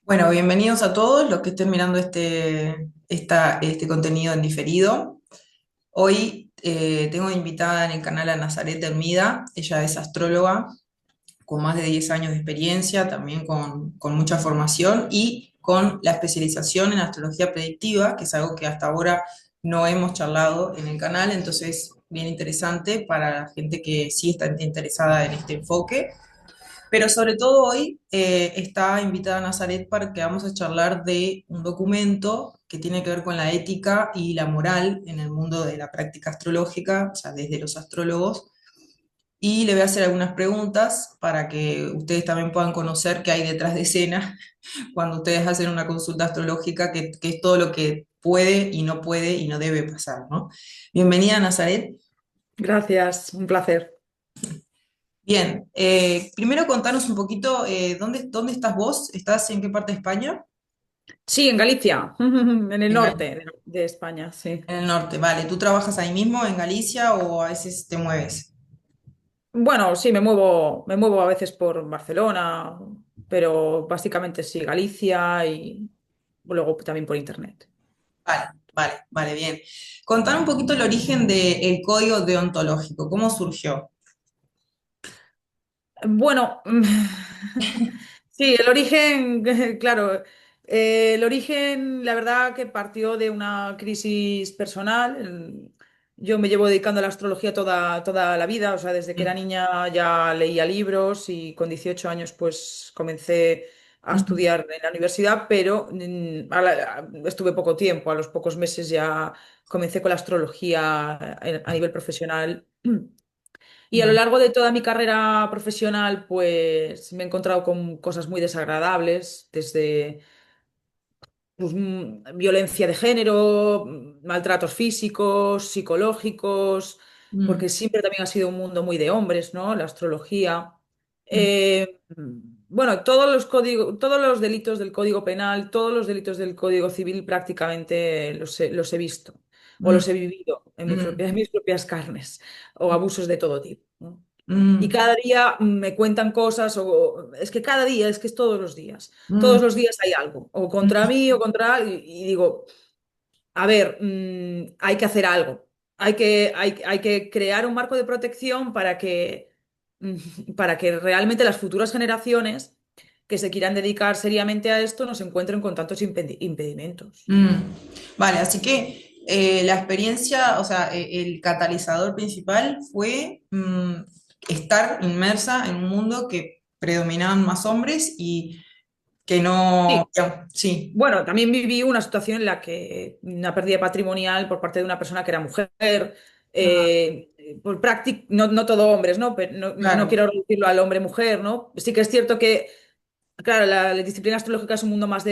Bueno, bienvenidos a todos los que estén mirando este contenido en diferido. Hoy tengo invitada en el canal a Nazaret Hermida. Ella es astróloga con más de 10 años de experiencia, también con mucha formación y con la especialización en astrología predictiva, que es algo que hasta ahora no hemos charlado en el canal, entonces bien interesante para la gente que sí está interesada en este enfoque. Pero sobre todo hoy está invitada Nazaret para que vamos a charlar de un documento que tiene que ver con la ética y la moral en el mundo de la práctica astrológica, o sea, desde los astrólogos. Y le voy a hacer algunas preguntas para que ustedes también puedan conocer qué hay detrás de escena cuando ustedes hacen una consulta astrológica, que es todo lo que puede y no debe pasar, ¿no? Bienvenida, Nazaret. Gracias, un placer. Bien, primero contanos un poquito dónde estás vos, ¿estás en qué parte de España? Sí, en Galicia, en el En, norte Gal- de España, sí. en el norte, vale. ¿Tú trabajas ahí mismo en Galicia o a veces te mueves? Bueno, sí, me muevo a veces por Barcelona, pero básicamente sí, Galicia y luego también por internet. Vale, bien. Contar un poquito el origen del código deontológico, ¿cómo surgió? Bueno, sí, el origen, claro, el origen, la verdad que partió de una crisis personal. Yo me llevo dedicando a la astrología toda la vida, o sea, desde que era Sí. niña ya leía libros y con 18 años pues comencé a Ujú, estudiar en la universidad, pero estuve poco tiempo, a los pocos meses ya comencé con la astrología a nivel profesional. Y a lo bien. largo de toda mi carrera profesional, pues me he encontrado con cosas muy desagradables, desde pues, violencia de género, maltratos físicos, psicológicos, Mm, porque siempre también ha sido un mundo muy de hombres, ¿no? La astrología. mm, Bueno, todos los delitos del Código Penal, todos los delitos del Código Civil prácticamente los he visto o mm, los he vivido en mm, en mis propias carnes, o abusos de todo tipo, ¿no? Y mm, cada día me cuentan cosas, o es que cada día, es que es todos los días. mm, Todos los días hay algo, o contra mm, mí o contra... Y digo, a ver, hay que hacer algo. Hay que crear un marco de protección para que realmente las futuras generaciones que se quieran dedicar seriamente a esto no se encuentren con tantos impedimentos. mm. Vale, así que la experiencia, o sea, el catalizador principal fue estar inmersa en un mundo que predominaban más hombres y que no, Sí. sí, Bueno, también viví una situación en la que una pérdida patrimonial por parte de una persona que era mujer, ah, no, no todo hombres, ¿no? Pero no claro, quiero reducirlo al hombre-mujer, ¿no? Sí que es cierto que, claro, la disciplina astrológica es un mundo más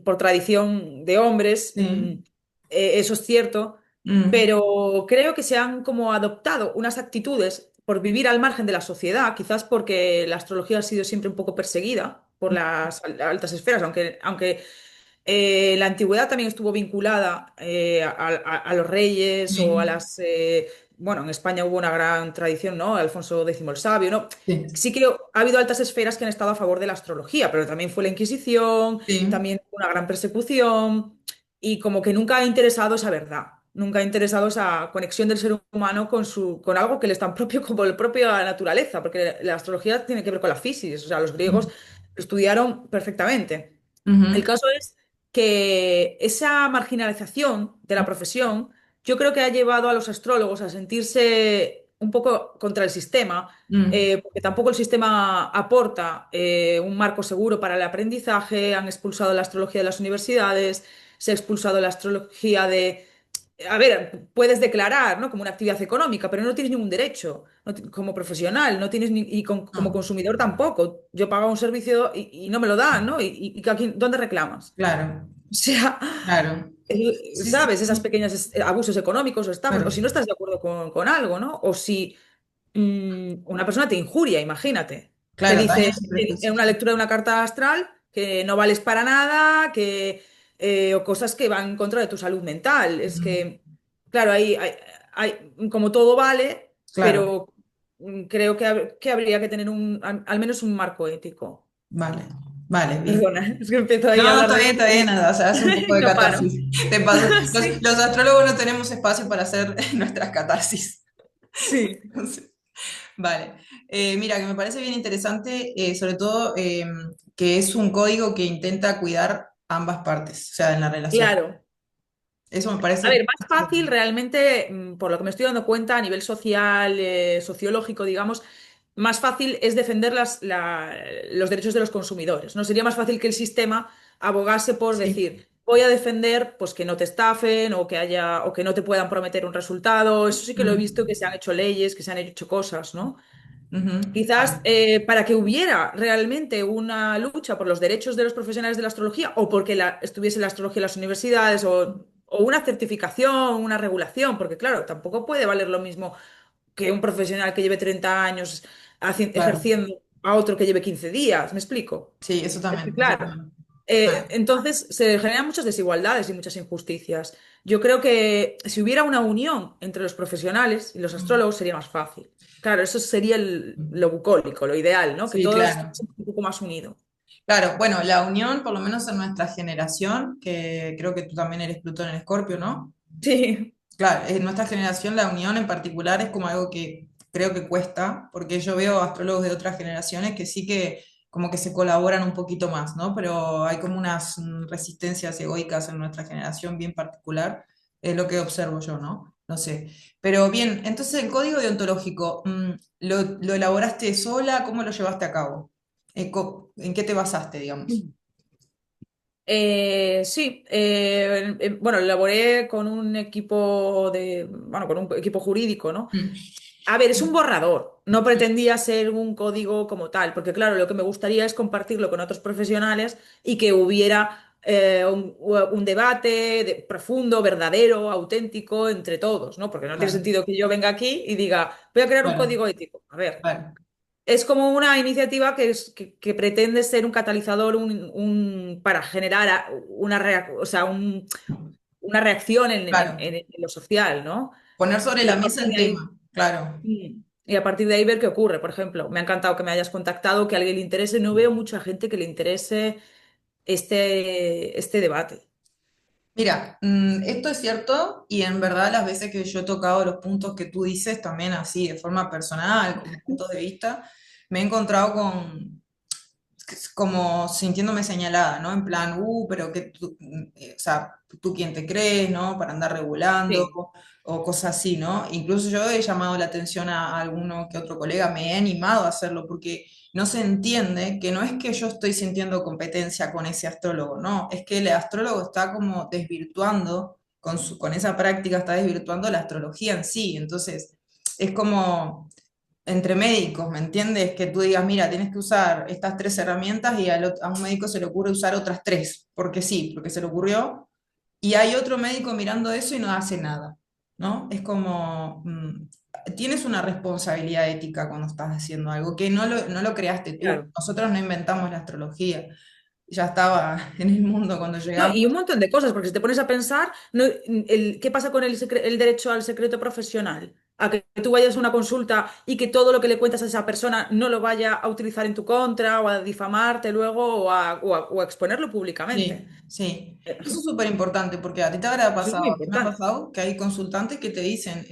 por tradición de hombres, sí, eso es cierto, mm, pero creo que se han como adoptado unas actitudes por vivir al margen de la sociedad, quizás porque la astrología ha sido siempre un poco perseguida por las altas esferas, aunque en la antigüedad también estuvo vinculada a los reyes o a sí, las... bueno, en España hubo una gran tradición, ¿no? Alfonso X el Sabio, ¿no? sí, Sí que ha habido altas esferas que han estado a favor de la astrología, pero también fue la Inquisición, sí, también fue una gran persecución y como que nunca ha interesado esa verdad, nunca ha interesado esa conexión del ser humano con algo que le es tan propio como la propia naturaleza, porque la astrología tiene que ver con la física, o sea, los griegos mm, lo estudiaron perfectamente. El ujú, caso es que esa marginalización de la profesión, yo creo que ha llevado a los astrólogos a sentirse un poco contra el sistema, mm, porque tampoco el sistema aporta un marco seguro para el aprendizaje, han expulsado la astrología de las universidades, se ha expulsado la astrología de... A ver, puedes declarar, ¿no? Como una actividad económica, pero no tienes ningún derecho como profesional, no tienes como no, consumidor tampoco. Yo pago un servicio y no me lo dan, ¿no? ¿Dónde reclamas? claro, O sea, claro, sí, sí, ¿sabes? Esas pequeñas abusos económicos o estafas, o claro, si no estás de acuerdo con algo, ¿no? O si una persona te injuria, imagínate. Te claro, dice daños y en una prejuicios. lectura de una carta astral que no vales para nada, o cosas que van en contra de tu salud mental. Es Mm, que, claro, como todo vale, claro, pero creo que habría que tener al menos un marco ético. vale. Vale, bien. Perdona, es que empiezo ahí a No, hablar de está bien, esto o sea, hace un poco y de no paro. catarsis. Te paso. Sí, Los astrólogos no tenemos espacio para hacer nuestras catarsis. sí, Entonces, vale. Mira, que me parece bien interesante, sobre todo que es un código que intenta cuidar ambas partes, o sea, en la relación. claro. Eso me A parece. ver, más fácil realmente, por lo que me estoy dando cuenta a nivel social, sociológico, digamos, más fácil es defender los derechos de los consumidores. ¿No? Sería más fácil que el sistema abogase por Sí. decir, voy a defender pues, que no te estafen o que haya, o que no te puedan prometer un resultado. Eso sí que lo he visto, que Mm, se han hecho leyes, que se han hecho cosas, ¿no? ujú, Quizás vale, para que hubiera realmente una lucha por los derechos de los profesionales de la astrología o porque estuviese la astrología en las universidades o una certificación, una regulación, porque claro, tampoco puede valer lo mismo que un profesional que lleve 30 años claro. ejerciendo a otro que lleve 15 días, ¿me explico? Sí, eso Es que también, eso claro, también. Vale. entonces se generan muchas desigualdades y muchas injusticias. Yo creo que si hubiera una unión entre los profesionales y los astrólogos sería más fácil. Claro, eso sería lo bucólico, lo ideal, ¿no? Que Sí, todos claro. estuviesen un poco más unidos. Claro, bueno, la unión, por lo menos en nuestra generación, que creo que tú también eres Plutón en Escorpio, ¿no? Sí, Claro, en nuestra generación la unión en particular es como algo que creo que cuesta, porque yo veo astrólogos de otras generaciones que sí que como que se colaboran un poquito más, ¿no? Pero hay como unas resistencias egoicas en nuestra generación bien particular, es lo que observo yo, ¿no? No sé. Pero bien, entonces el código deontológico, ¿lo elaboraste sola? ¿Cómo lo llevaste a cabo? ¿En qué te basaste, digamos? Sí, bueno, elaboré con un equipo bueno, con un equipo jurídico, ¿no? Mm, A ver, es un borrador, no pretendía ser un código como tal, porque claro, lo que me gustaría es compartirlo con otros profesionales y que hubiera un debate profundo, verdadero, auténtico entre todos, ¿no? Porque no tiene claro, sentido que yo venga aquí y diga, voy a crear un claro, código ético. A ver, claro, es como una iniciativa que pretende ser un catalizador para generar o sea, una reacción claro. en lo social, ¿no? Poner sobre Y la a mesa partir el de ahí. tema, claro. Y a partir de ahí ver qué ocurre. Por ejemplo, me ha encantado que me hayas contactado, que a alguien le interese. No veo mucha gente que le interese este debate. Mira, esto es cierto y en verdad las veces que yo he tocado los puntos que tú dices, también así, de forma personal, como puntos de vista, me he encontrado con, como sintiéndome señalada, ¿no? En plan, pero que tú, o sea, tú quién te crees, ¿no? Para andar regulando Sí, o cosas así, ¿no? Incluso yo he llamado la atención a alguno que otro colega, me he animado a hacerlo porque no se entiende que no es que yo estoy sintiendo competencia con ese astrólogo, no, es que el astrólogo está como desvirtuando, con esa práctica está desvirtuando la astrología en sí, entonces es como entre médicos, ¿me entiendes? Que tú digas, mira, tienes que usar estas tres herramientas y a un médico se le ocurre usar otras tres, porque sí, porque se le ocurrió, y hay otro médico mirando eso y no hace nada, ¿no? Es como, tienes una responsabilidad ética cuando estás haciendo algo, que no lo creaste tú, claro. nosotros no inventamos la astrología, ya estaba en el mundo cuando No, llegamos. y un montón de cosas, porque si te pones a pensar, ¿qué pasa con el derecho al secreto profesional? A que tú vayas a una consulta y que todo lo que le cuentas a esa persona no lo vaya a utilizar en tu contra o a difamarte luego o a exponerlo públicamente. Sí, sí. Eso es súper importante porque a ti te habrá Eso es muy pasado, me ha importante. pasado que hay consultantes que te dicen,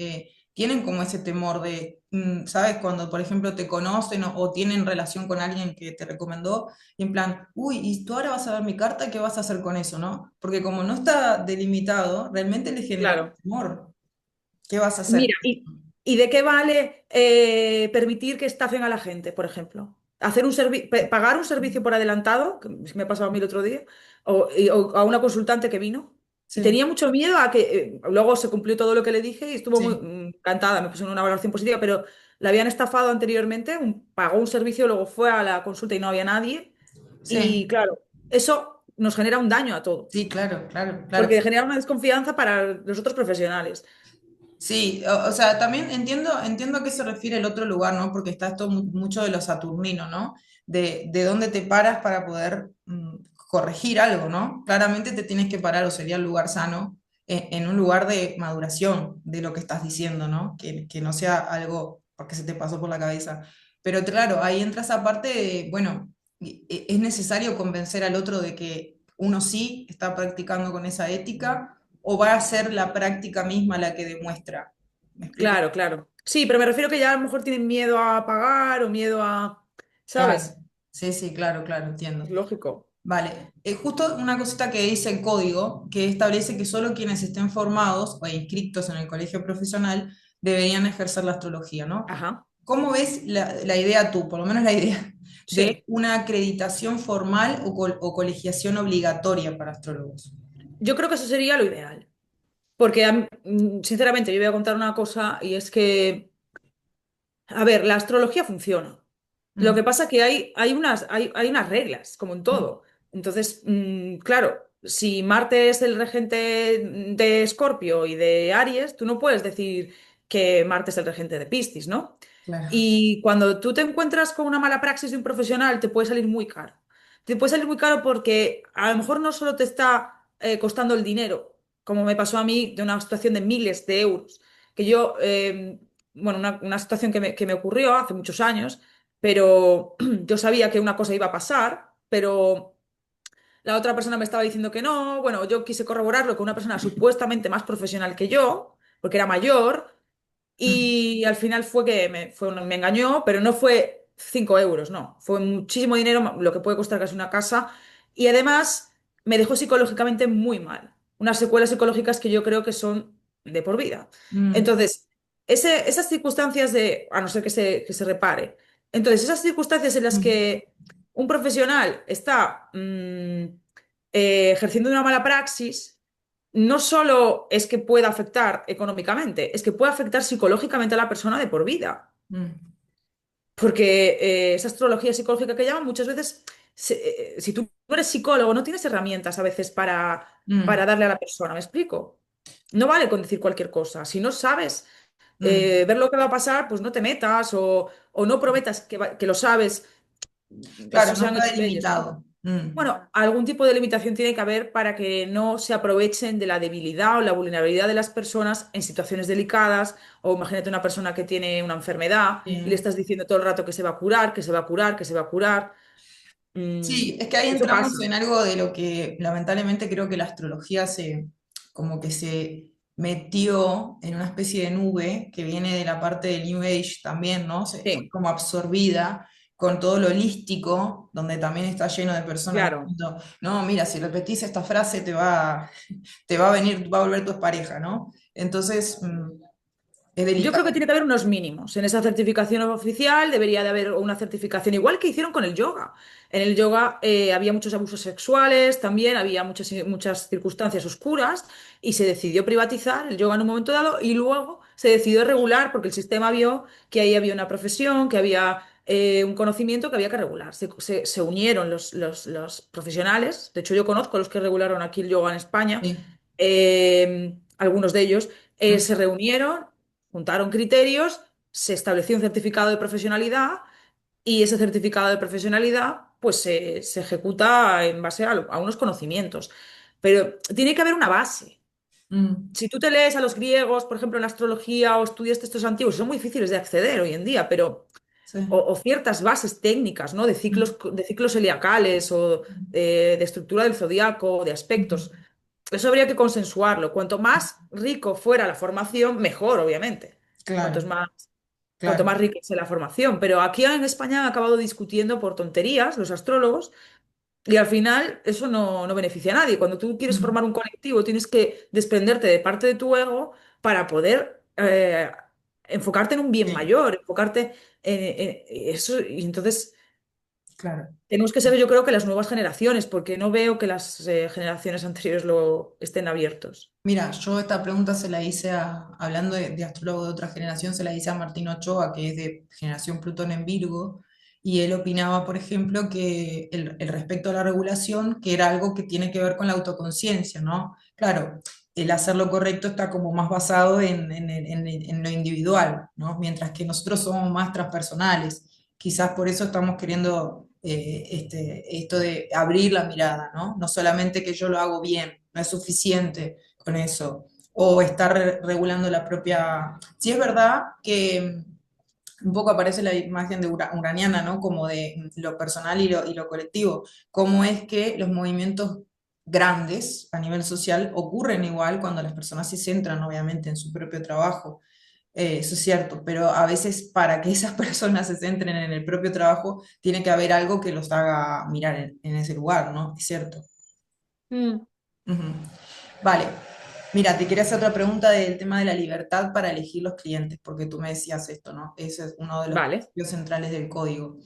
tienen como ese temor de, ¿sabes? Cuando, por ejemplo, te conocen o tienen relación con alguien que te recomendó, y en plan, uy, y tú ahora vas a ver mi carta, ¿qué vas a hacer con eso, no? Porque como no está delimitado, realmente les genera Claro. temor. ¿Qué vas a hacer? Mira, ¿y de qué vale permitir que estafen a la gente, por ejemplo? Pagar un servicio por adelantado, que me ha pasado a mí el otro día, o a una consultante que vino y Sí, tenía mucho miedo a que luego se cumplió todo lo que le dije y estuvo muy sí, encantada, me puso una valoración positiva, pero la habían estafado anteriormente, pagó un servicio, luego fue a la consulta y no había nadie. Y sí, claro, eso nos genera un daño a sí, todos, claro, claro, claro. porque genera una desconfianza para los otros profesionales. Sí, o sea, también entiendo a qué se refiere el otro lugar, ¿no? Porque está esto mucho de lo saturnino, ¿no? De dónde te paras para poder corregir algo, ¿no? Claramente te tienes que parar, o sería el lugar sano, en un lugar de maduración de lo que estás diciendo, ¿no? Que no sea algo porque se te pasó por la cabeza. Pero claro, ahí entra esa parte de, bueno, es necesario convencer al otro de que uno sí está practicando con esa ética o va a ser la práctica misma la que demuestra. ¿Me explico? Claro, claro. Sí, pero me refiero que ya a lo mejor tienen miedo a pagar o miedo a, Claro. ¿sabes? Sí, sí, claro, claro, Es entiendo. lógico. Vale, justo una cosita que dice el código, que establece que solo quienes estén formados o inscritos en el colegio profesional deberían ejercer la astrología, ¿no? Ajá. ¿Cómo ves la idea tú, por lo menos la idea, de Sí. una acreditación formal o colegiación obligatoria para astrólogos? Yo creo que eso sería lo ideal. Porque, sinceramente, yo voy a contar una cosa y es que, a ver, la astrología funciona. Lo que Mm, pasa que hay unas reglas, como en mm, todo. Entonces, claro, si Marte es el regente de Escorpio y de Aries, tú no puedes decir que Marte es el regente de Piscis, ¿no? claro. Y cuando tú te encuentras con una mala praxis de un profesional, te puede salir muy caro. Te puede salir muy caro porque a lo mejor no solo te está costando el dinero, como me pasó a mí de una situación de miles de euros, que yo, bueno, una situación que me ocurrió hace muchos años, pero yo sabía que una cosa iba a pasar, pero la otra persona me estaba diciendo que no. Bueno, yo quise corroborarlo con una persona supuestamente más profesional que yo, porque era mayor, Mm, y al final fue que me engañó, pero no fue 5 euros, no, fue muchísimo dinero, lo que puede costar casi una casa, y además me dejó psicológicamente muy mal, unas secuelas psicológicas que yo creo que son de por vida. mm, Entonces, esas circunstancias de, a no ser que se repare, entonces esas circunstancias en las mm, que un profesional está ejerciendo una mala praxis, no solo es que pueda afectar económicamente, es que puede afectar psicológicamente a la persona de por vida. mm, Porque esa astrología psicológica que llaman, muchas veces, si tú eres psicólogo, no tienes herramientas a veces para mm, darle a la persona, ¿me explico? No vale con decir cualquier cosa. Si no sabes mm. ver lo que va a pasar, pues no te metas o no prometas que lo sabes. Claro, Eso no se han está hecho leyes, ¿no? delimitado. Mm, Bueno, algún tipo de limitación tiene que haber para que no se aprovechen de la debilidad o la vulnerabilidad de las personas en situaciones delicadas. O imagínate una persona que tiene una enfermedad y le sí. estás diciendo todo el rato que se va a curar, que se va a curar, que se va a curar. Mm, Sí, es que ahí eso entramos pasa. en algo de lo que lamentablemente creo que la astrología como que se metió en una especie de nube que viene de la parte del New Age también, ¿no? Se fue Sí, como absorbida con todo lo holístico, donde también está lleno de personas claro. diciendo, no, mira, si repetís esta frase te va a venir, va a volver tu pareja, ¿no? Entonces, es Yo creo que delicado. tiene que haber unos mínimos. En esa certificación oficial debería de haber una certificación igual que hicieron con el yoga. En el yoga había muchos abusos sexuales, también había muchas circunstancias oscuras y se decidió privatizar el yoga en un momento dado y luego se decidió regular porque el sistema vio que ahí había una profesión, que había un conocimiento que había que regular. Se unieron los profesionales. De hecho, yo conozco a los que regularon aquí el yoga en España, Sí. algunos de ellos Mm, se reunieron, juntaron criterios, se estableció un certificado de profesionalidad y ese certificado de profesionalidad pues se ejecuta en base a unos conocimientos. Pero tiene que haber una base. mm, Si tú te lees a los griegos, por ejemplo, en la astrología o estudias textos antiguos, son muy difíciles de acceder hoy en día, pero sí. o ciertas bases técnicas, ¿no? Mm, De ciclos zodiacales o de estructura del zodiaco, de aspectos. mm, Eso habría que consensuarlo. Cuanto más rico fuera la formación, mejor, obviamente. claro, Cuanto claro. más rica sea la formación. Pero aquí en España han acabado discutiendo por tonterías los astrólogos y al final eso no beneficia a nadie. Cuando tú quieres Mm, formar un colectivo, tienes que desprenderte de parte de tu ego para poder enfocarte en un bien sí, mayor, enfocarte en eso. Y entonces claro. tenemos que ser, yo creo que las nuevas generaciones, porque no veo que las generaciones anteriores lo estén abiertos. Mira, yo esta pregunta se la hice hablando de astrólogo de otra generación, se la hice a Martín Ochoa, que es de generación Plutón en Virgo, y él opinaba, por ejemplo, que el respecto a la regulación, que era algo que tiene que ver con la autoconciencia, ¿no? Claro, el hacer lo correcto está como más basado en lo individual, ¿no? Mientras que nosotros somos más transpersonales. Quizás por eso estamos queriendo esto de abrir la mirada, ¿no? No solamente que yo lo hago bien, no es suficiente con eso, o estar regulando la propia... Sí es verdad que un poco aparece la imagen de uraniana, ¿no? Como de lo personal y lo colectivo. Cómo es que los movimientos grandes a nivel social ocurren igual cuando las personas se centran, obviamente, en su propio trabajo. Eso es cierto, pero a veces para que esas personas se centren en el propio trabajo, tiene que haber algo que los haga mirar en ese lugar, ¿no? Es cierto. Mm, Ujú. Vale. Mira, te quería hacer otra pregunta del tema de la libertad para elegir los clientes, porque tú me decías esto, ¿no? Ese es uno de los vale. principios centrales del código.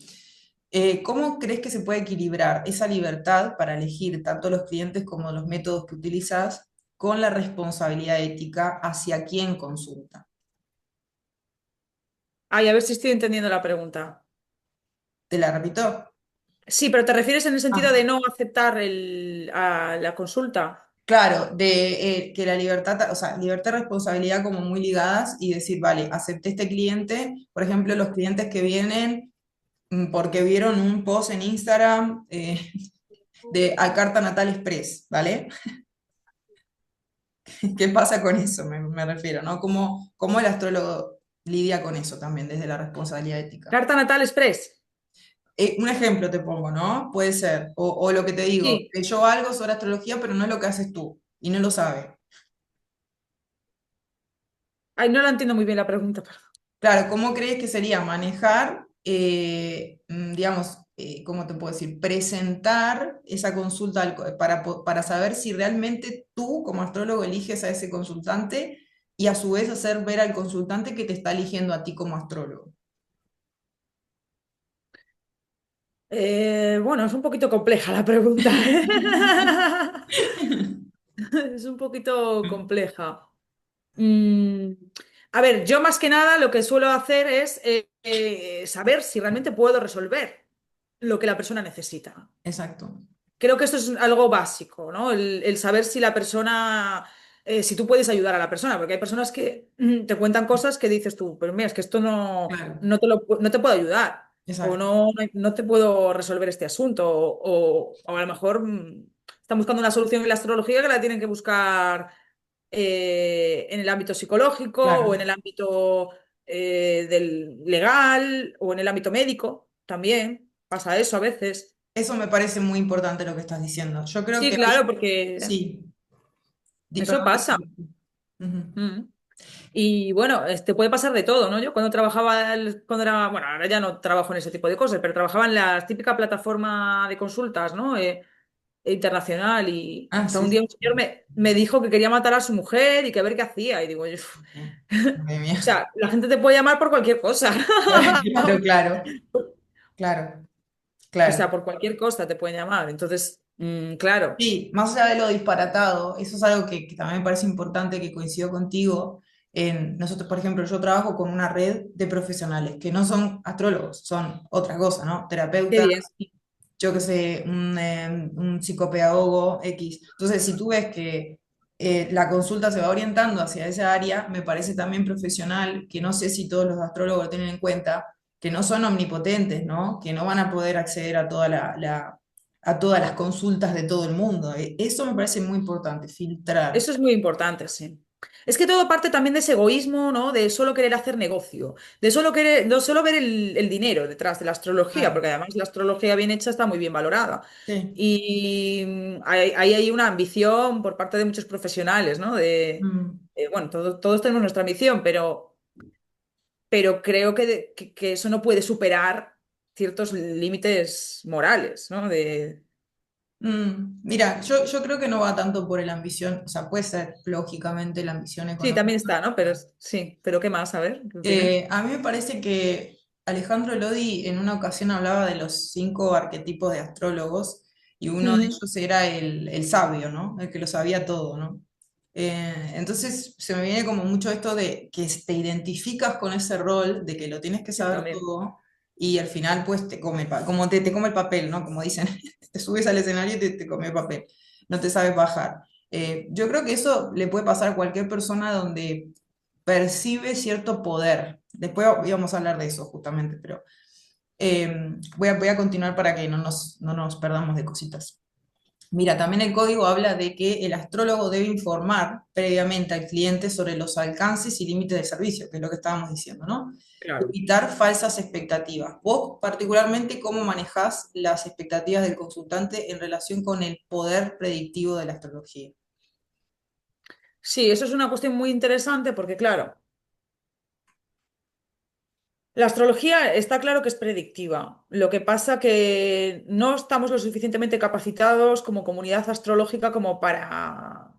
¿Cómo crees que se puede equilibrar esa libertad para elegir tanto los clientes como los métodos que utilizas con la responsabilidad ética hacia quien consulta? Ay, a ver si estoy entendiendo la pregunta. ¿Te la repito? Sí, pero ¿te refieres en el sentido de Ah, no aceptar la consulta? claro, de que la libertad, o sea, libertad y responsabilidad como muy ligadas y decir, vale, acepté este cliente, por ejemplo, los clientes que vienen porque vieron un post en Instagram de a Carta Natal Express, ¿vale? ¿Qué pasa con eso? Me refiero, ¿no? ¿Cómo el astrólogo lidia con eso también desde la responsabilidad ética? Carta Natal Express. Un ejemplo te pongo, ¿no? Puede ser, o lo que te digo, Sí. que yo algo sobre astrología, pero no es lo que haces tú, y no lo sabe. Ay, no la entiendo muy bien la pregunta, perdón. Claro, ¿cómo crees que sería manejar, digamos, cómo te puedo decir, presentar esa consulta para saber si realmente tú como astrólogo eliges a ese consultante y a su vez hacer ver al consultante que te está eligiendo a ti como astrólogo? Bueno, es un poquito compleja la pregunta. Es un poquito compleja. Mm, a ver, yo más que nada lo que suelo hacer es saber si realmente puedo resolver lo que la persona necesita. Exacto, Creo que esto es algo básico, ¿no? El saber si la persona, si tú puedes ayudar a la persona, porque hay personas que te cuentan cosas que dices tú, pero mira, es que esto claro, no te puedo ayudar, o exacto, no te puedo resolver este asunto, o a lo mejor están buscando una solución en la astrología que la tienen que buscar en el ámbito psicológico o en claro. el ámbito del legal o en el ámbito médico también. Pasa eso a veces. Eso me parece muy importante lo que estás diciendo. Yo creo Sí, que ahí, claro, porque sí, eso perdón. pasa. Ujú. Mm. Y bueno, este puede pasar de todo, ¿no? Yo cuando trabajaba, cuando era, bueno, ahora ya no trabajo en ese tipo de cosas, pero trabajaba en la típica plataforma de consultas, ¿no? Internacional y Ah, hasta un sí, día sí. un señor me dijo que quería matar a su mujer y que a ver qué hacía. Y digo, yo, Madre o mía. sea, la gente te puede llamar por cualquier cosa. Claro, claro, claro, O sea, claro. por cualquier cosa te pueden llamar. Entonces, claro. Sí, más allá de lo disparatado, eso es algo que también me parece importante, que coincido contigo. Nosotros, por ejemplo, yo trabajo con una red de profesionales que no son astrólogos, son otra cosa, ¿no? Qué Terapeutas, bien. yo que sé, un psicopedagogo X. Entonces, si tú ves que la consulta se va orientando hacia esa área, me parece también profesional, que no sé si todos los astrólogos lo tienen en cuenta, que no son omnipotentes, ¿no? Que no van a poder acceder a a todas las consultas de todo el mundo. Eso me parece muy importante, filtrar. Eso es muy importante, sí. Es que todo parte también de ese egoísmo, ¿no? De solo querer hacer negocio, de solo querer, no solo ver el dinero detrás de la astrología, Claro, porque además la astrología bien hecha está muy bien valorada. sí. Y ahí hay una ambición por parte de muchos profesionales, ¿no? Mm, Bueno, todos tenemos nuestra ambición, pero creo que eso no puede superar ciertos límites morales, ¿no? Mira, yo creo que no va tanto por la ambición, o sea, puede ser lógicamente la ambición Sí, también económica. está, ¿no? Pero sí, pero ¿qué más? A ver, ¿qué opinas? A mí me parece que Alejandro Lodi en una ocasión hablaba de los 5 arquetipos de astrólogos y uno de Mm, ellos era el sabio, ¿no? El que lo sabía todo, ¿no? Entonces se me viene como mucho esto de que te identificas con ese rol de que lo tienes que sí, saber también. todo y al final pues te come como te come el papel, ¿no? Como dicen, te subes al escenario y te come el papel, no te sabes bajar. Yo creo que eso le puede pasar a cualquier persona donde percibe cierto poder. Después íbamos a hablar de eso justamente, pero voy a continuar para que no nos perdamos de cositas. Mira, también el código habla de que el astrólogo debe informar previamente al cliente sobre los alcances y límites del servicio, que es lo que estábamos diciendo, ¿no? Claro. Evitar falsas expectativas. Vos, particularmente, ¿cómo manejás las expectativas del consultante en relación con el poder predictivo de la astrología? Sí, eso es una cuestión muy interesante porque, claro, la astrología está claro que es predictiva. Lo que pasa que no estamos lo suficientemente capacitados como comunidad astrológica como para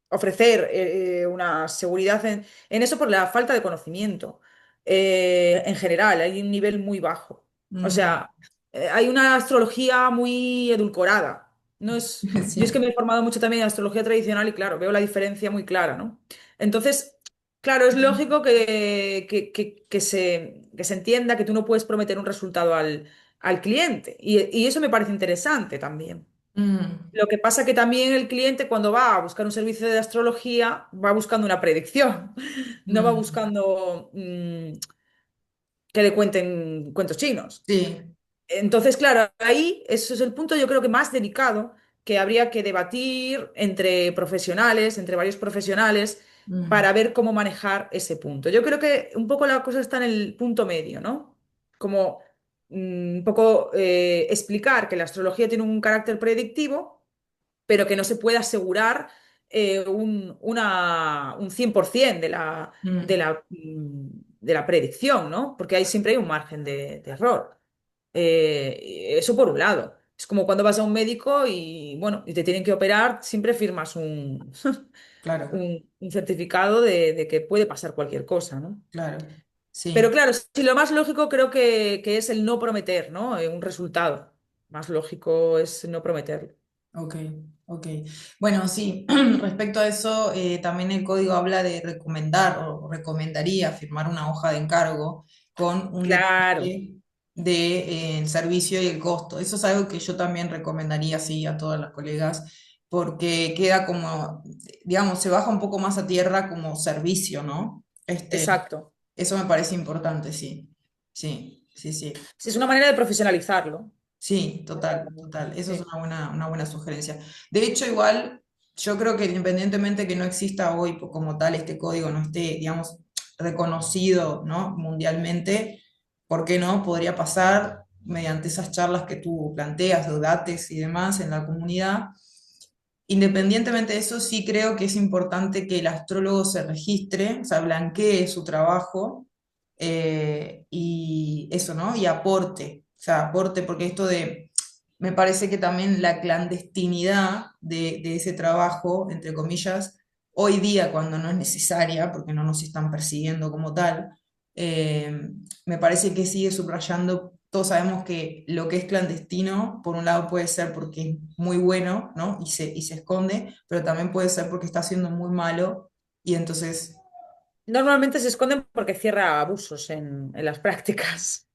ofrecer una seguridad en eso por la falta de conocimiento. En general, hay un nivel muy bajo. O Mm, sea, hay una astrología muy edulcorada. No es... Yo es que sí. me he formado mucho también en astrología tradicional y claro, veo la diferencia muy clara, ¿no? Entonces, claro, es lógico que se entienda que tú no puedes prometer un resultado al cliente. Y eso me parece interesante también. Mm, Lo que pasa que también el cliente cuando va a buscar un servicio de astrología va buscando una predicción, no va mm, buscando que le cuenten cuentos chinos. sí. Entonces, claro, ahí eso es el punto yo creo que más delicado que habría que debatir entre profesionales, entre varios profesionales, Mm, para ver cómo manejar ese punto. Yo creo que un poco la cosa está en el punto medio, ¿no? Como un poco explicar que la astrología tiene un carácter predictivo pero que no se puede asegurar un 100% mm, de la predicción, ¿no? Porque ahí siempre hay un margen de error. Eso por un lado. Es como cuando vas a un médico y, bueno, y te tienen que operar, siempre firmas claro, un certificado de que puede pasar cualquier cosa, ¿no? claro. Pero Sí. claro, si lo más lógico creo que es el no prometer, ¿no? Un resultado. Más lógico es no prometerlo. Ok, ok. Bueno, sí, respecto a eso, también el código habla de recomendar o recomendaría firmar una hoja de encargo con un Claro. detalle de, el servicio y el costo. Eso es algo que yo también recomendaría, sí, a todas las colegas, porque queda como, digamos, se baja un poco más a tierra como servicio, ¿no? Exacto. Eso me parece importante, sí. Sí, sí, sí. Sí, es una manera de profesionalizarlo. Sí, total, total. Eso es Sí, una buena sugerencia. De hecho, igual, yo creo que independientemente que no exista hoy como tal este código, no esté, digamos, reconocido, ¿no? Mundialmente, ¿por qué no? Podría pasar mediante esas charlas que tú planteas, debates y demás en la comunidad. Independientemente de eso, sí creo que es importante que el astrólogo se registre, o sea, blanquee su trabajo y eso, ¿no? Y aporte, o sea, aporte, porque esto de, me parece que también la clandestinidad de ese trabajo, entre comillas, hoy día cuando no es necesaria, porque no nos están persiguiendo como tal, eh, me parece que sigue subrayando, todos sabemos que lo que es clandestino, por un lado puede ser porque es muy bueno, ¿no? Y se esconde, pero también puede ser porque está siendo muy malo y entonces, normalmente se esconden porque cierra abusos en las prácticas.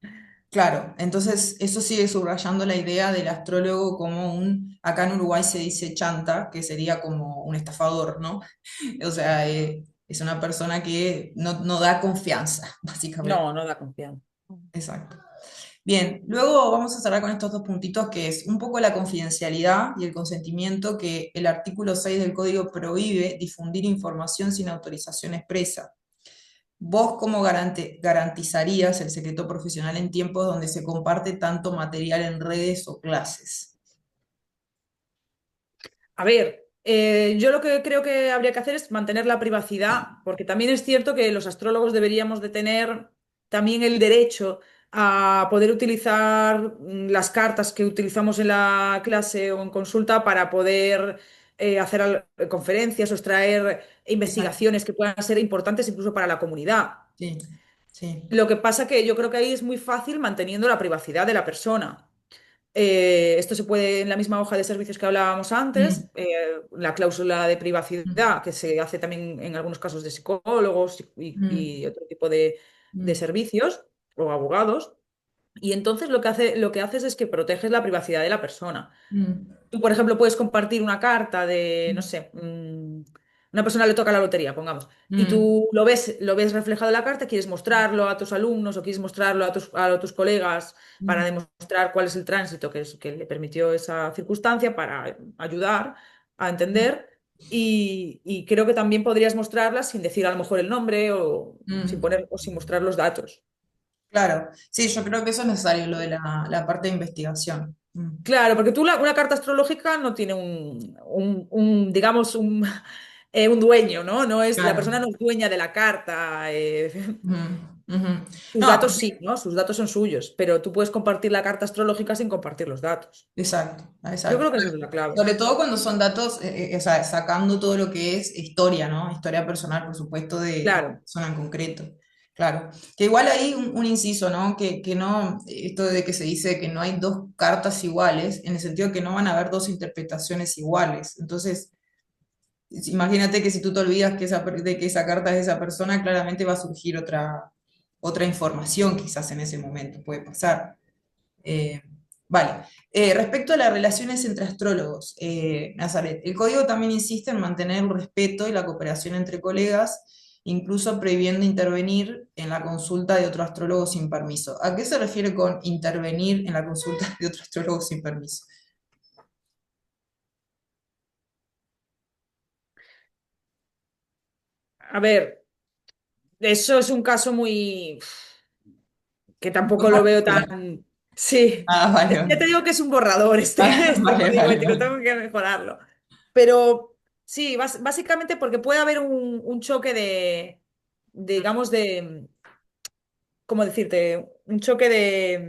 claro, entonces eso sigue subrayando la idea del astrólogo como un, acá en Uruguay se dice chanta, que sería como un estafador, ¿no? O sea, es una persona que no da confianza, básicamente. No, no da confianza. Exacto. Bien, luego vamos a cerrar con estos dos puntitos, que es un poco la confidencialidad y el consentimiento, que el artículo 6 del código prohíbe difundir información sin autorización expresa. ¿Vos cómo garantizarías el secreto profesional en tiempos donde se comparte tanto material en redes o clases? A ver, yo lo que creo que habría que hacer es mantener la privacidad, porque también es cierto que los astrólogos deberíamos de tener también el derecho a poder utilizar las cartas que utilizamos en la clase o en consulta para poder hacer conferencias o extraer Exacto. investigaciones que puedan ser importantes incluso para la comunidad. Sí, sí. Lo que pasa que yo creo que ahí es muy fácil manteniendo la privacidad de la persona. Esto se puede en la misma hoja de servicios que hablábamos Mm, antes, la cláusula de mm, privacidad que se hace también en algunos casos de psicólogos y mm, otro tipo de mm, servicios o abogados. Y entonces lo que haces es que proteges la privacidad de la persona. mm, Tú, por ejemplo, puedes compartir una carta de, no mm, sé, una persona le toca la lotería, pongamos, y Mm, tú lo ves reflejado en la carta, quieres mostrarlo a tus alumnos o quieres mostrarlo a tus colegas para mm, demostrar cuál es el tránsito que le permitió esa circunstancia para ayudar a mm, entender. Y creo que también podrías mostrarlas sin decir a lo mejor el nombre o sin mm. poner o sin mostrar los datos. Claro, sí, yo creo que eso es necesario, lo de la parte de investigación. Mm, Claro, porque tú una carta astrológica no tiene digamos, un dueño, ¿no? No es, la claro. persona no es dueña de la carta. Mm, ujú. Sus No, datos sí, aparte- ¿no? Sus datos son suyos, pero tú puedes compartir la carta astrológica sin compartir los datos. exacto, Yo exacto. creo que esa es la clave. Sobre todo cuando son datos, o sea, sacando todo lo que es historia, ¿no? Historia personal, por supuesto, de Claro. persona en concreto. Claro. Que igual hay un inciso, ¿no? Que no, esto de que se dice que no hay dos cartas iguales, en el sentido que no van a haber dos interpretaciones iguales. Entonces, imagínate que si tú te olvidas que de que esa carta es de esa persona, claramente va a surgir otra información quizás en ese momento, puede pasar. Eh, vale. Respecto a las relaciones entre astrólogos, Nazaret, el código también insiste en mantener el respeto y la cooperación entre colegas, incluso prohibiendo intervenir en la consulta de otro astrólogo sin permiso. ¿A qué se refiere con intervenir en la consulta de otro astrólogo sin permiso? A ver, eso es un caso muy que Muy tampoco lo veo particular. tan. Sí, Ah, vale, ya vale. te digo que es un borrador Ah, este vale, código vale, ético, vale. tengo que mejorarlo. Pero sí, básicamente porque puede haber un choque digamos, ¿cómo decirte? Un choque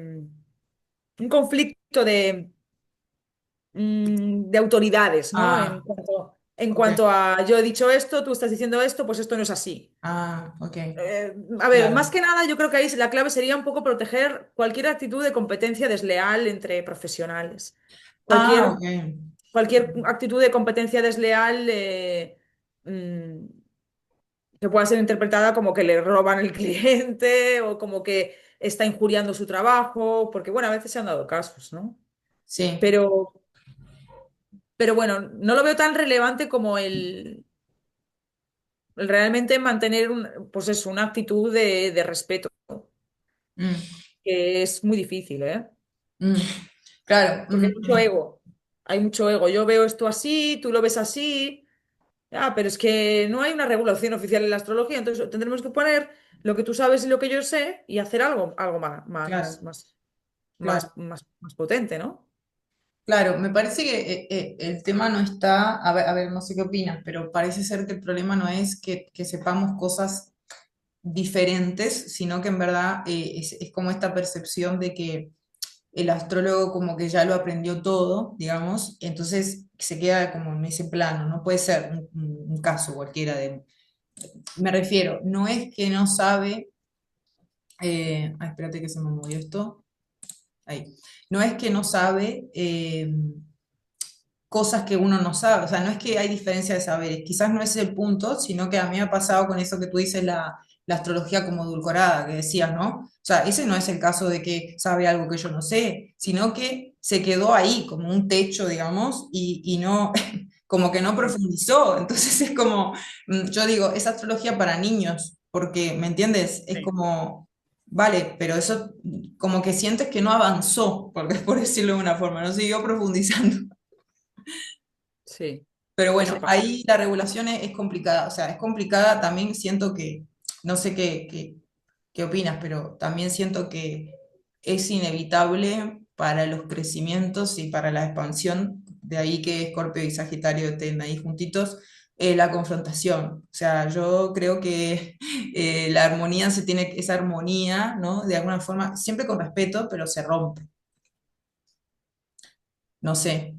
un conflicto de autoridades, ¿no? Ah, En ok. cuanto a yo he dicho esto, tú estás diciendo esto, pues esto no es así. Ah, ok. A ver, más Claro. que nada, yo creo que ahí la clave sería un poco proteger cualquier actitud de competencia desleal entre profesionales. Ah, Cualquier, ok. cualquier actitud de competencia desleal mm, que pueda ser interpretada como que le roban el cliente o como que está injuriando su trabajo, porque bueno, a veces se han dado casos, ¿no? Sí. Pero, pero bueno, no lo veo tan relevante como el realmente mantener pues eso, una actitud de respeto, Mm, que es muy difícil, ¿eh? mm. Claro. Porque hay mucho ego. Hay mucho ego. Yo veo esto así, tú lo ves así. Ah, pero es que no hay una regulación oficial en la astrología, entonces tendremos que poner lo que tú sabes y lo que yo sé y hacer algo más, Claro, claro. más potente, ¿no? Claro, me parece que el tema no está, a ver, no sé qué opinas, pero parece ser que el problema no es que sepamos cosas diferentes, sino que en verdad es como esta percepción de que el astrólogo como que ya lo aprendió todo, digamos, entonces se queda como en ese plano, no puede ser un caso cualquiera de... Me refiero, no es que no sabe, espérate que se me movió esto, ahí, no es que no sabe... cosas que uno no sabe. O sea, no es que hay diferencia de saberes, quizás no es el punto, sino que a mí me ha pasado con eso que tú dices, la astrología como edulcorada, que decías, ¿no? O sea, ese no es el caso de que sabe algo que yo no sé, sino que se quedó ahí como un techo, digamos, y no, como que no profundizó. Entonces es como, yo digo, es astrología para niños, porque, ¿me entiendes? Es Sí. como... Vale, pero eso como que sientes que no avanzó, por decirlo de una forma, no siguió profundizando. Sí, Pero eso bueno, pasa. ahí la regulación es complicada, o sea, es complicada, también siento que, no sé qué opinas, pero también siento que es inevitable para los crecimientos y para la expansión, de ahí que Escorpio y Sagitario estén ahí juntitos, la confrontación. O sea, yo creo que la armonía esa armonía, ¿no? De alguna forma, siempre con respeto, pero se rompe. No sé,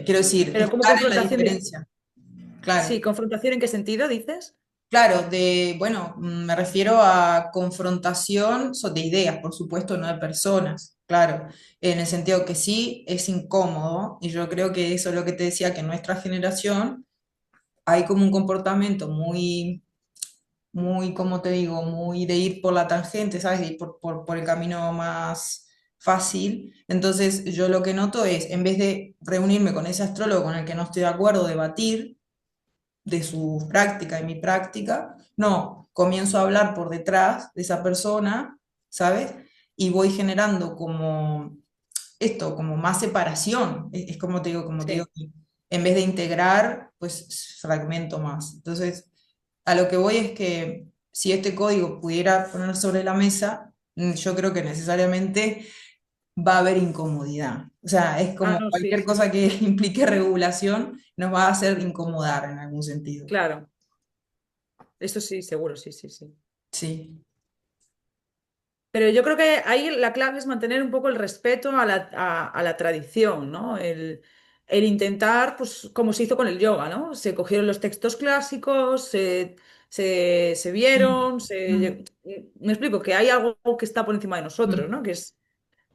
quiero decir, Pero es como clara la confrontación diferencia, sí, claro. confrontación ¿en qué sentido dices? Claro, bueno, me refiero a confrontación de ideas, por supuesto, no de personas, claro, en el sentido que sí es incómodo, y yo creo que eso es lo que te decía, que en nuestra generación hay como un comportamiento muy, como te digo, muy de ir por la tangente, ¿sabes? De ir por el camino más fácil. Entonces, yo lo que noto es, en vez de reunirme con ese astrólogo con el que no estoy de acuerdo, debatir, de su práctica y mi práctica. No, comienzo a hablar por detrás de esa persona, ¿sabes? Y voy generando como esto, como más separación. Es como te digo, Sí. que en vez de integrar, pues fragmento más. Entonces, a lo que voy es que si este código pudiera poner sobre la mesa, yo creo que necesariamente va a haber incomodidad. O sea, es Ah, como no, sí, cualquier sí, cosa que implique regulación nos va a hacer incomodar en algún sentido. claro. Eso sí, seguro, sí, sí, sí. Sí. Pero yo creo que ahí la clave es mantener un poco el respeto a la tradición, ¿no? El intentar, pues como se hizo con el yoga, ¿no? Se cogieron los textos clásicos, se Mm, vieron, mm, me explico, que hay algo que está por encima de nosotros, mm, ¿no? Que es,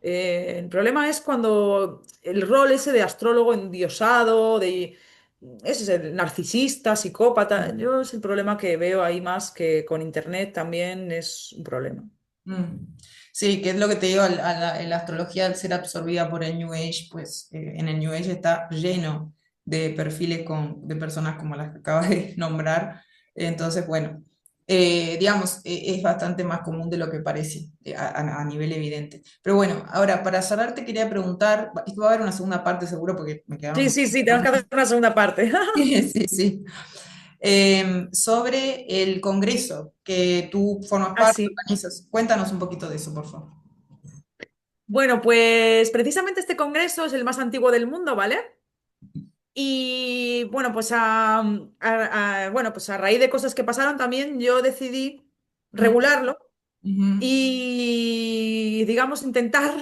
el problema es cuando el rol ese de astrólogo endiosado, ese es el narcisista, psicópata, mm, yo es el problema que veo ahí más que con internet también es un problema. mm. Sí, que es lo que te digo, en la astrología al ser absorbida por el New Age, pues en el New Age está lleno de perfiles de personas como las que acabas de nombrar. Entonces, bueno, digamos, es bastante más común de lo que parece a nivel evidente. Pero bueno, ahora, para cerrar te quería preguntar, esto va a haber una segunda parte seguro porque me Sí, quedaron... sí, sí, tenemos que hacer una segunda parte. Sí, sí. Sobre el congreso que tú formas Ah, parte, sí. organizas. Cuéntanos un poquito de eso, por favor. Bueno, pues precisamente este congreso es el más antiguo del mundo, ¿vale? Y bueno, pues bueno, pues a raíz de cosas que pasaron también yo decidí Mm, regularlo ujú, y, digamos, intentar,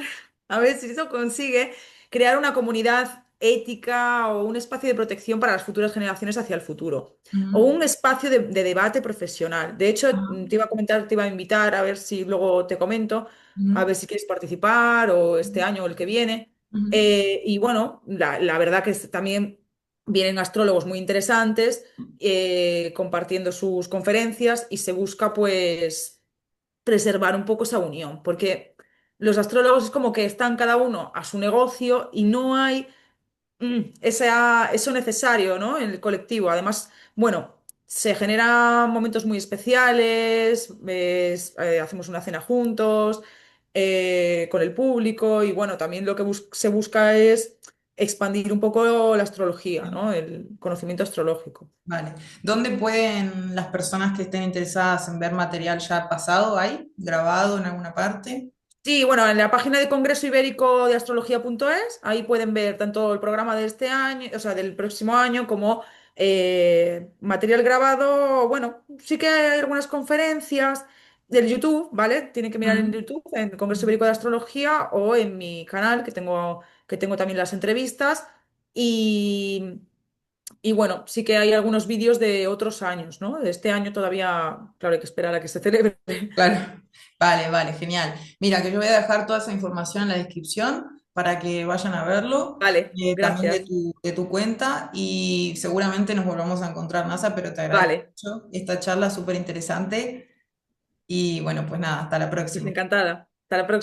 a ver si eso consigue, crear una comunidad ética o un espacio de protección para las futuras generaciones hacia el futuro, o ujú, un espacio de debate profesional. De hecho, ah, te iba a comentar, te iba a invitar, a ver si luego te comento, a ujú, ver si quieres participar o este año o el que viene. ujú, Y bueno, la verdad que también vienen astrólogos muy interesantes compartiendo sus conferencias y se busca pues preservar un poco esa unión, porque los astrólogos es como que están cada uno a su negocio y no hay eso necesario, ¿no? En el colectivo. Además, bueno, se generan momentos muy especiales, hacemos una cena juntos, con el público y bueno, también lo que se busca es expandir un poco la astrología, sí. ¿no? El conocimiento astrológico. Vale. ¿Dónde pueden las personas que estén interesadas en ver material ya pasado, hay grabado en alguna parte? Sí, bueno, en la página de Congreso Ibérico de Astrología.es, ahí pueden ver tanto el programa de este año, o sea, del próximo año, como material grabado. Bueno, sí que hay algunas conferencias del YouTube, ¿vale? Tienen que mirar en Mm, YouTube, en Congreso Ibérico de Astrología, o en mi canal, que tengo también las entrevistas. Y, y bueno, sí que hay algunos vídeos de otros años, ¿no? De este año todavía, claro, hay que esperar a que se celebre. claro. Vale, vale, genial. Mira, que yo voy a dejar toda esa información en la descripción para que vayan a verlo, Vale, también gracias. de tu cuenta y seguramente nos volvamos a encontrar, NASA, pero te agradezco Vale. mucho esta charla súper interesante y bueno, pues nada, hasta la Pues próxima. encantada. Hasta la próxima.